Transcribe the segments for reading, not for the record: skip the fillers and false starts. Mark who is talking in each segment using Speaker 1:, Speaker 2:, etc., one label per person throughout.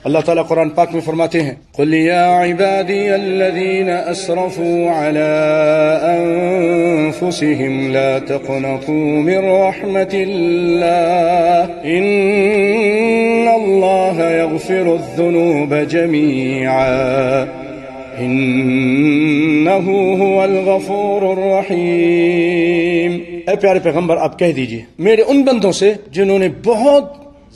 Speaker 1: اللہ تعالیٰ قرآن پاک میں فرماتے ہیں قُلْ يَا عِبَادِيَ الَّذِينَ أَسْرَفُوا عَلَىٰ أَنفُسِهِمْ لَا تَقْنَطُوا مِنْ رَحْمَةِ اللَّهِ إِنَّ اللَّهَ يَغْفِرُ الذُّنُوبَ جَمِيعًا إِنَّهُ هُوَ الْغَفُورُ الرَّحِيمُ۔ اے پیارے پیغمبر آپ کہہ دیجئے میرے ان بندوں سے جنہوں نے بہت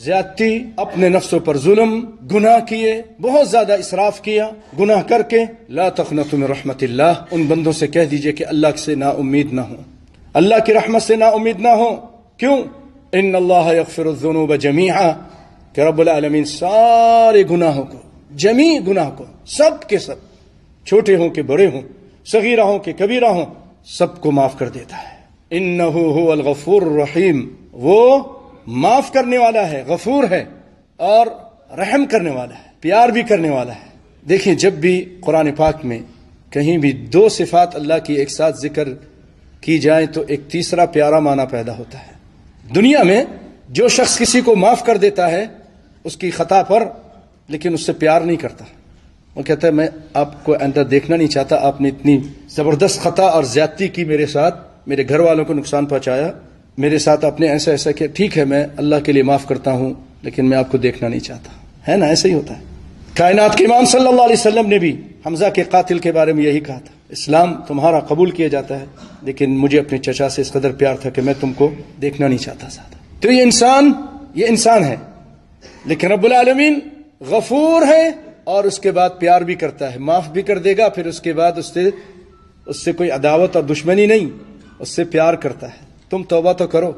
Speaker 1: زیادتی، اپنے نفسوں پر ظلم، گناہ کیے، بہت زیادہ اسراف کیا، گناہ کر کے، لا تقنطوا من رحمت اللہ، ان بندوں سے کہہ دیجئے کہ اللہ سے نا امید نہ ہوں، اللہ کی رحمت سے نا امید نہ ہوں۔ کیوں؟ ان اللہ یغفر الذنوب جمیعا، کہ رب العالمین سارے گناہوں کو، جمیع گناہ کو، سب کے سب، چھوٹے ہوں کہ بڑے ہوں، صغیرہ ہوں کہ کبیرہ ہوں، سب کو معاف کر دیتا ہے۔ انہ هو الغفور الرحیم، وہ معاف کرنے والا ہے، غفور ہے اور رحم کرنے والا ہے، پیار بھی کرنے والا ہے۔ دیکھیں جب بھی قرآن پاک میں کہیں بھی دو صفات اللہ کی ایک ساتھ ذکر کی جائیں تو ایک تیسرا پیارا معنی پیدا ہوتا ہے۔ دنیا میں جو شخص کسی کو معاف کر دیتا ہے اس کی خطا پر، لیکن اس سے پیار نہیں کرتا، وہ کہتا ہے میں آپ کو آئندہ دیکھنا نہیں چاہتا، آپ نے اتنی زبردست خطا اور زیادتی کی میرے ساتھ، میرے گھر والوں کو نقصان پہنچایا، میرے ساتھ آپ نے ایسا ایسا کیا، ٹھیک ہے میں اللہ کے لیے معاف کرتا ہوں لیکن میں آپ کو دیکھنا نہیں چاہتا، ہے نا؟ ایسا ہی ہوتا ہے۔ کائنات کے امام صلی اللہ علیہ وسلم نے بھی حمزہ کے قاتل کے بارے میں یہی کہا تھا، اسلام تمہارا قبول کیا جاتا ہے لیکن مجھے اپنے چچا سے اس قدر پیار تھا کہ میں تم کو دیکھنا نہیں چاہتا زیادہ۔ تو یہ انسان ہے، لیکن رب العالمین غفور ہے اور اس کے بعد پیار بھی کرتا ہے، معاف بھی کر دے گا، پھر اس کے بعد اس سے کوئی عداوت اور دشمنی نہیں، اس سے پیار کرتا ہے۔ تم توبہ تو کرو،